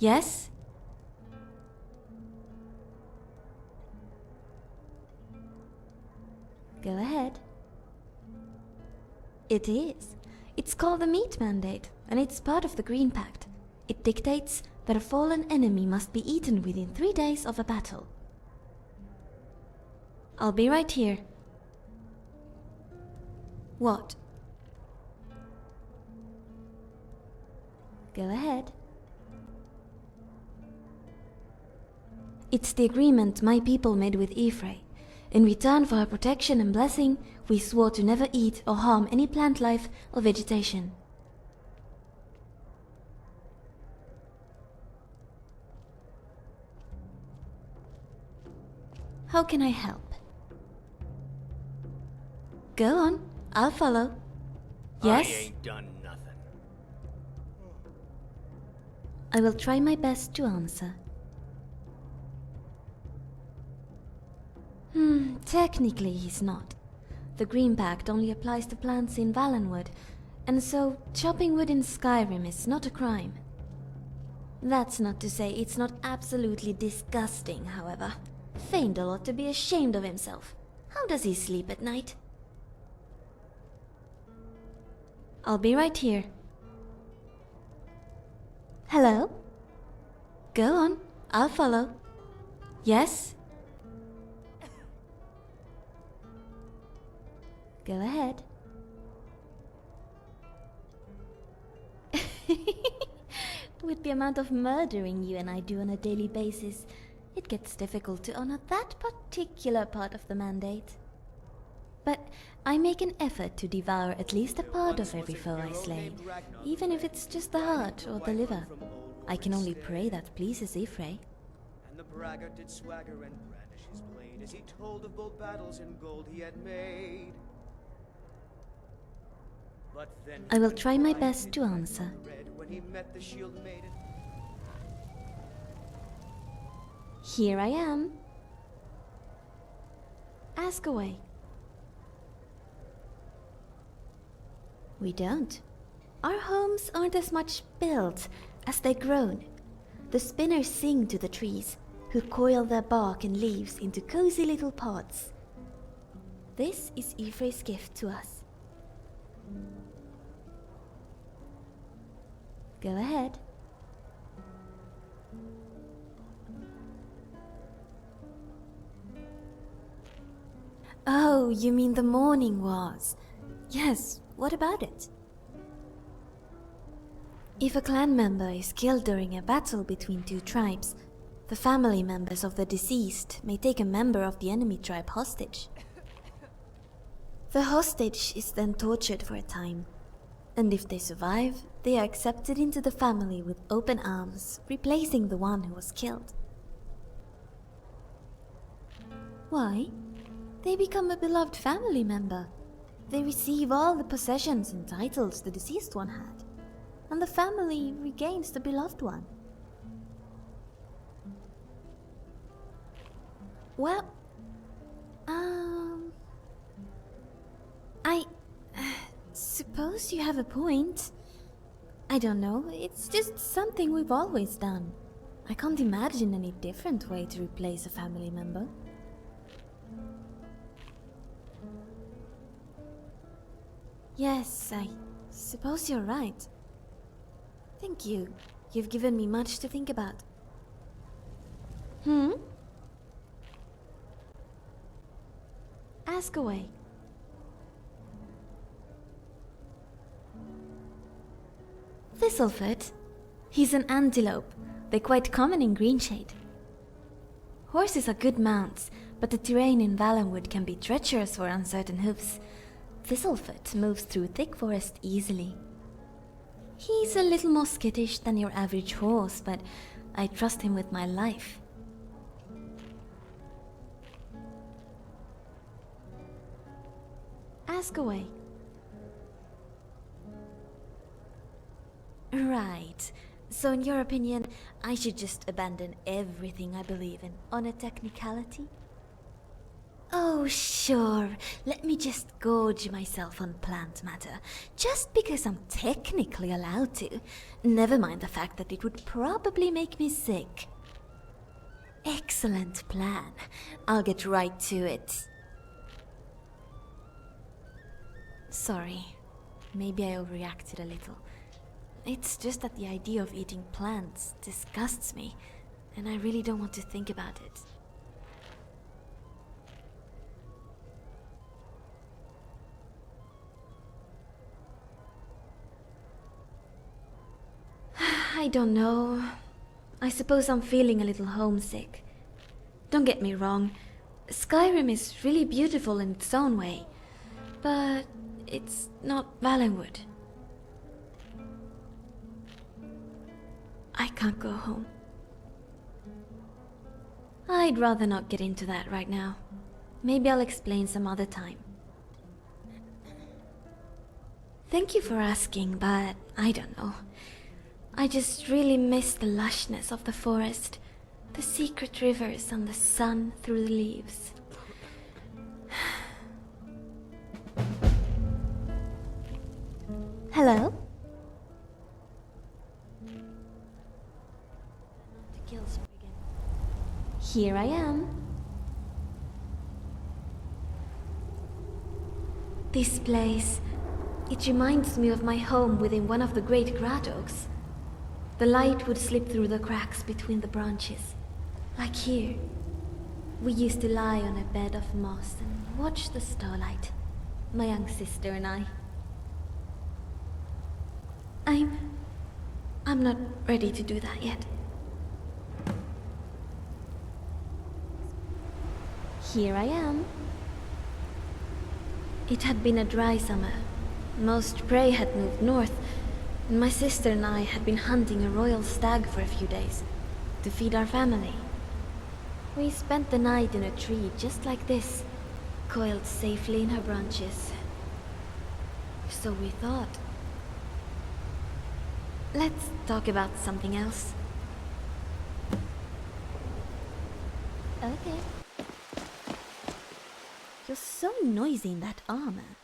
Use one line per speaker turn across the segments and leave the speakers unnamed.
Yes? Go ahead. It is. It's called the Meat Mandate, and it's part of the Green Pact. It dictates that a fallen enemy must be eaten within 3 days of a battle. I'll be right here. What? Go ahead. It's the agreement my people made with Ifrei. In return for her protection and blessing, we swore to never eat or harm any plant life or vegetation. How can I help? Go on, I'll follow. Yes?
I ain't done nothing.
I will try my best to answer. Technically he's not. The Green Pact only applies to plants in Valenwood, and so chopping wood in Skyrim is not a crime. That's not to say it's not absolutely disgusting, however. Feindel ought to be ashamed of himself. How does he sleep at night? I'll be right here. Hello? Go on, I'll follow. Yes? Go ahead. With the amount of murdering you and I do on a daily basis, it gets difficult to honor that particular part of the mandate. But I make an effort to devour at least a part of every foe I slay, even if it's just the heart or the liver. I can only pray that pleases Ifrei.
And the braggart did swagger and brandish his blade as he told of bold battles in gold he had made. But then
I will try my best to answer.
when he met the shield maiden.
Here I am. Ask away. We don't. Our homes aren't as much built as they've grown. The spinners sing to the trees, who coil their bark and leaves into cozy little pods. This is Ifrei's gift to us. Go ahead. Oh, you mean the morning wars? Yes, what about it? If a clan member is killed during a battle between two tribes, the family members of the deceased may take a member of the enemy tribe hostage. The hostage is then tortured for a time, and if they survive, they are accepted into the family with open arms, replacing the one who was killed. Why? They become a beloved family member. They receive all the possessions and titles the deceased one had, and the family regains the beloved one. Well, I suppose you have a point. I don't know, it's just something we've always done. I can't imagine any different way to replace a family member. Yes, I suppose you're right. Thank you. You've given me much to think about. Ask away. Thistlefoot? He's an antelope. They're quite common in Greenshade. Horses are good mounts, but the terrain in Valenwood can be treacherous for uncertain hoofs. Thistlefoot moves through thick forest easily. He's a little more skittish than your average horse, but I trust him with my life. Ask away. Right. So in your opinion, I should just abandon everything I believe in on a technicality? Oh, Oh, sure. Let me just gorge myself on plant matter, just because I'm technically allowed to. Never mind the fact that it would probably make me sick. Excellent plan. I'll get right to it. Sorry. Maybe I overreacted a little. It's just that the idea of eating plants disgusts me, and I really don't want to think about it. I don't know. I suppose I'm feeling a little homesick. Don't get me wrong, Skyrim is really beautiful in its own way, but it's not Valenwood. I can't go home. I'd rather not get into that right now. Maybe I'll explain some other time. Thank you for asking, but I don't know. I just really miss the lushness of the forest, the secret rivers and the sun through the leaves. Hello? Here I am. This place, it reminds me of my home within one of the great grottos. The light would slip through the cracks between the branches. Like here. We used to lie on a bed of moss and watch the starlight. My young sister and I. I'm not ready to do that yet. Here I am. It had been a dry summer. Most prey had moved north, and my sister and I had been hunting a royal stag for a few days to feed our family. We spent the night in a tree just like this, coiled safely in her branches. So we thought. Let's talk about something else. Okay. You're so noisy in that armor.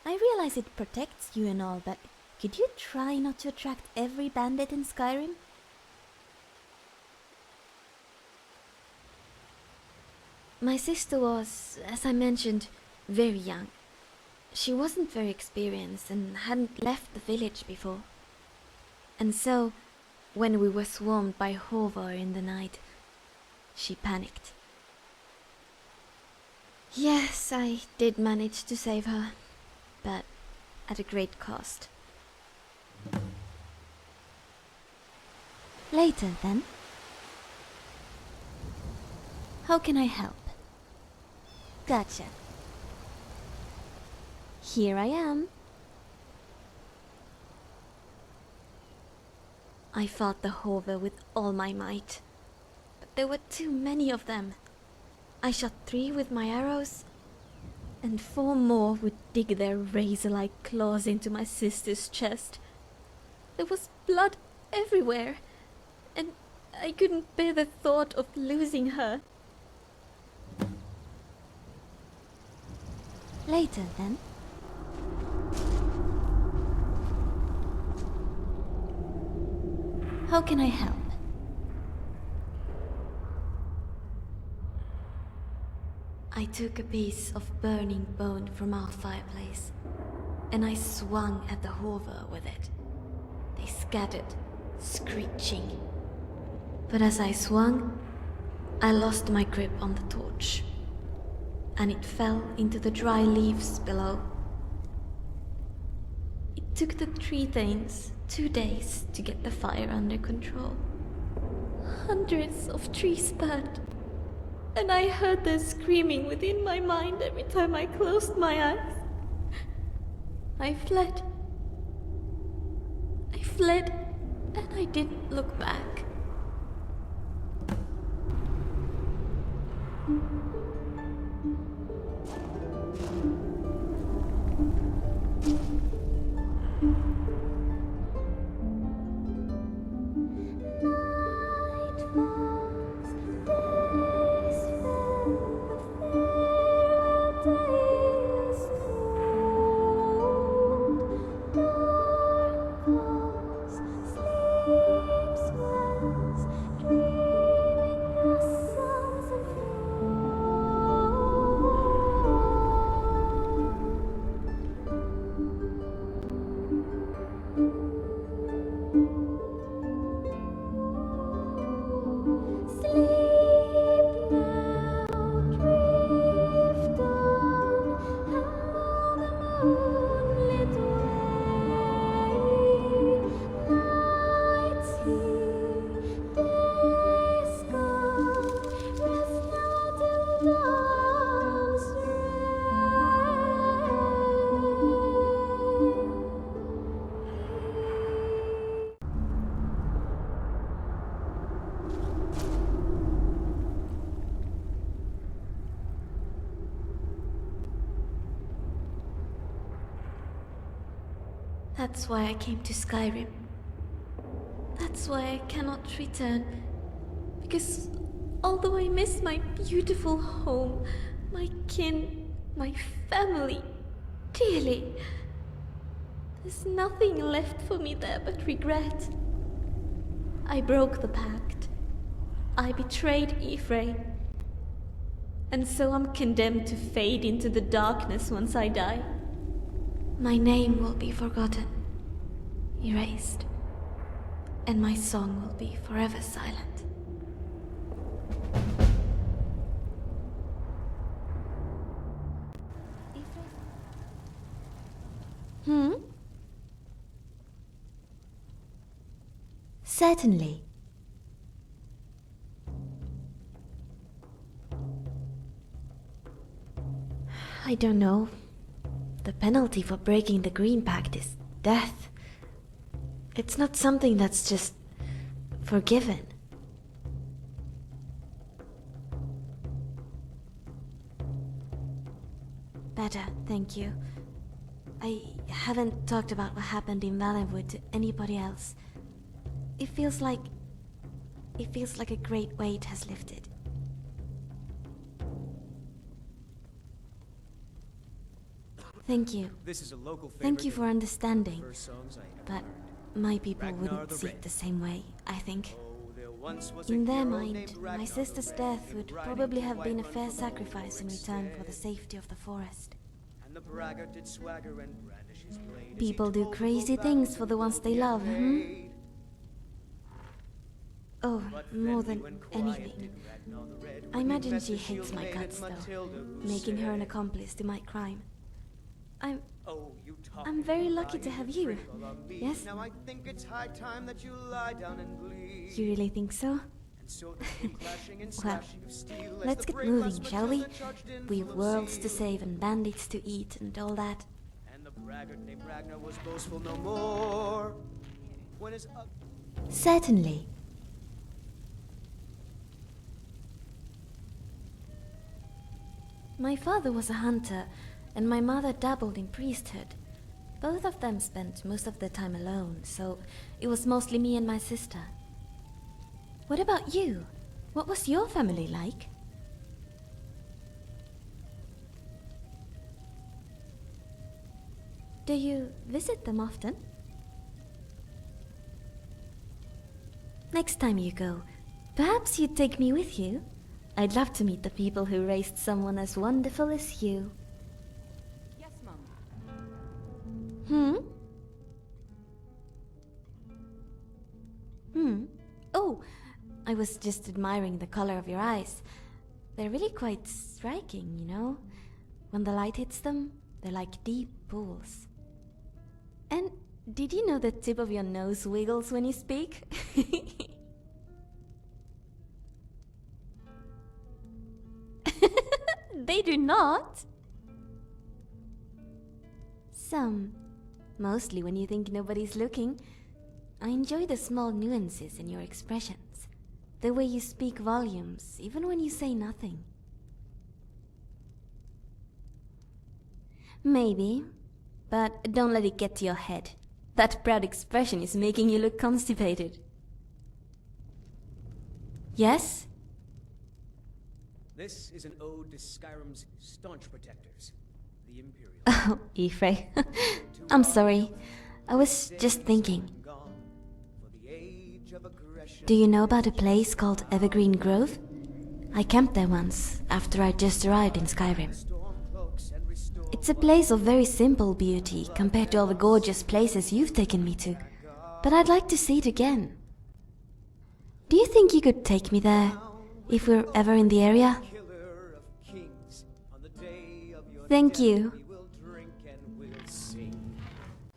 I realize it protects you and all, but could you try not to attract every bandit in Skyrim? My sister was, as I mentioned, very young. She wasn't very experienced and hadn't left the village before. And so, when we were swarmed by Horvor in the night, she panicked. Yes, I did manage to save her, but at a great cost. Later, then. How can I help? Gotcha. Here I am. I fought the Horvor with all my might, but there were too many of them. I shot 3 with my arrows, and 4 more would dig their razor-like claws into my sister's chest. There was blood everywhere, and I couldn't bear the thought of losing her. Later, then. How can I help? I took a piece of burning bone from our fireplace, and I swung at the Horvor with it. They scattered, screeching. But as I swung, I lost my grip on the torch, and it fell into the dry leaves below. It took the tree thanes 2 days to get the fire under control. Hundreds of trees burned, and I heard their screaming within my mind every time I closed my eyes. I fled, and I didn't look back. That's why I came to Skyrim. That's why I cannot return. Because although I miss my beautiful home, my kin, my family, dearly, there's nothing left for me there but regret. I broke the pact. I betrayed Auri. And so I'm condemned to fade into the darkness once I die. My name will be forgotten, erased, and my song will be forever silent. Certainly. I don't know. The penalty for breaking the Green Pact is death. It's not something that's just forgiven. Better, thank you. I haven't talked about what happened in Valenwood to anybody else. It feels like a great weight has lifted. Thank you.
This is a local
Thank you
favorite
for understanding.
first songs I ever
But
heard.
my people
Ragnar
wouldn't
the
see it
Red.
the same way, I think.
Oh, there once was a
In their
hero
mind,
named
my
Ragnar
sister's
the Red,
death
who
would
riding
probably
to
have been a
Whiterun
fair
from
sacrifice in
Ulric's
return for the
stead.
safety of the forest.
And the braggart did swagger and brandish his blade as he
People do
told of
crazy
old
things
battles
for the
and
ones
gold
they
he had
love,
made.
Oh,
But
more
then
than
we went quiet,
anything.
did Ragnar the Red,
I
when he
imagine
met
she
the
hates
shield
my
maiden
guts, though,
Matilda, who
making her an
said,
accomplice to my crime.
"Oh, you talk
I'm very
of
lucky to
lying
have
and
you.
trickle on me.
Yes?
Now I think it's high time that you lie down and bleed."
You really think so?
And so there came clashing and
Well,
slashing of steel as
let's
the
get
brave
moving,
lass
shall we?
Matilda charged in
We've
full of
worlds to
zeal.
save and bandits to eat and all that.
And the braggart named Ragnar was boastful no more. When his
Certainly. My father was a hunter, and my mother dabbled in priesthood. Both of them spent most of their time alone, so it was mostly me and my sister. What about you? What was your family like? Do you visit them often? Next time you go, perhaps you'd take me with you. I'd love to meet the people who raised someone as wonderful as you.
Yes, Mom.
Oh, I was just admiring the color of your eyes. They're really quite striking, you know? When the light hits them, they're like deep pools. And did you know the tip of your nose wiggles when you speak? They do not. Some. Mostly when you think nobody's looking. I enjoy the small nuances in your expressions. The way you speak volumes, even when you say nothing. Maybe. But don't let it get to your head. That proud expression is making you look constipated. Yes?
This is an ode to Skyrim's staunch protectors, the Imperial.
Oh, Auri. I'm sorry. I was just thinking.
Gone for the age of aggression.
Do you know about a place called Evergreen Grove? I camped there once, after I just arrived in Skyrim.
Stormcloaks and restore
It's a place of very simple beauty compared to all the gorgeous places you've taken me to. But I'd like to see it again. Do you think you could take me there, if we're ever in the area?
killer of kings. On the day of your
Thank
death,
you.
we will drink and we'll sing.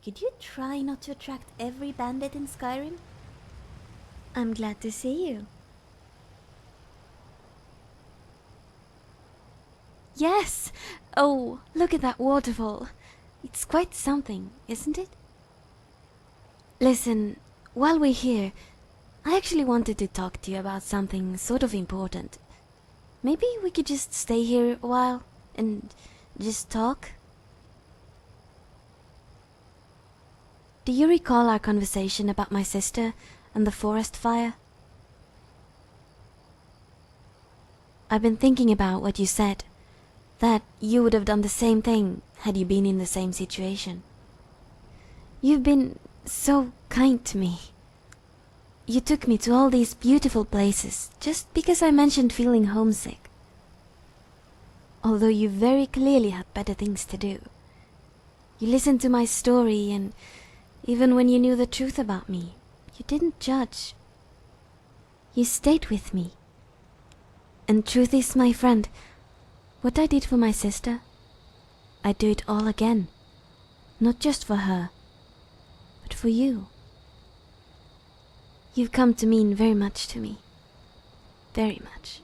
Could you try not to attract every bandit in Skyrim? I'm glad to see you. Yes! Oh, look at that waterfall. It's quite something, isn't it? Listen, while we're here, I actually wanted to talk to you about something sort of important. Maybe we could just stay here a while and just talk? Do you recall our conversation about my sister and the forest fire? I've been thinking about what you said, that you would have done the same thing had you been in the same situation. You've been so kind to me. You took me to all these beautiful places just because I mentioned feeling homesick. Although you very clearly had better things to do. You listened to my story, and even when you knew the truth about me, you didn't judge. You stayed with me. And truth is, my friend, what I did for my sister, I'd do it all again. Not just for her, but for you. You've come to mean very much to me. Very much.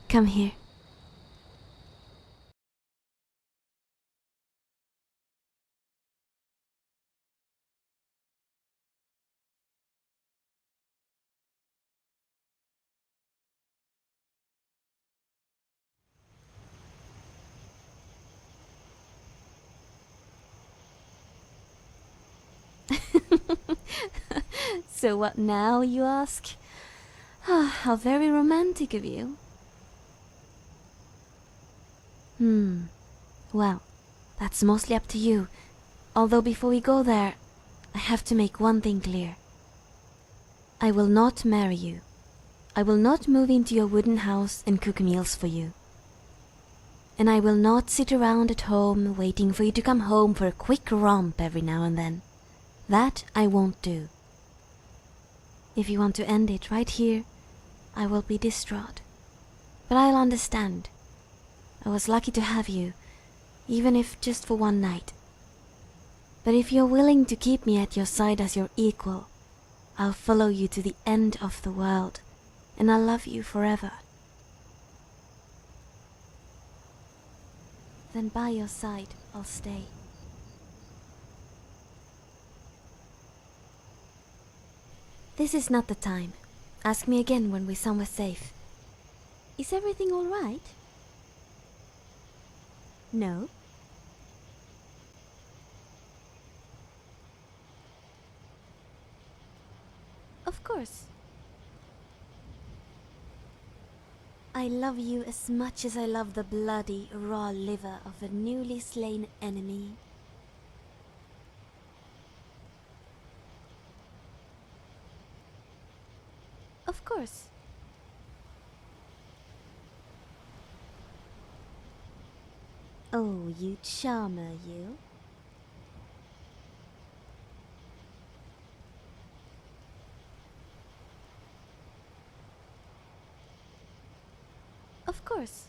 Come here. So what now, you ask? Ah, how very romantic of you. Well, that's mostly up to you. Although before we go there, I have to make one thing clear. I will not marry you. I will not move into your wooden house and cook meals for you. And I will not sit around at home waiting for you to come home for a quick romp every now and then. That I won't do. If you want to end it right here, I will be distraught. But I'll understand. I was lucky to have you, even if just for one night. But if you're willing to keep me at your side as your equal, I'll follow you to the end of the world, and I'll love you forever. Then by your side, I'll stay. This is not the time. Ask me again when we're somewhere safe. Is everything all right? No? Of course. I love you as much as I love the bloody, raw liver of a newly slain enemy. Of course. Oh, you charmer, you. Of course.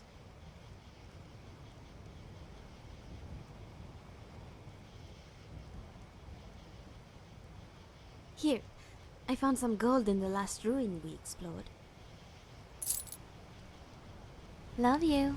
Here, I found some gold in the last ruin we explored. Love you.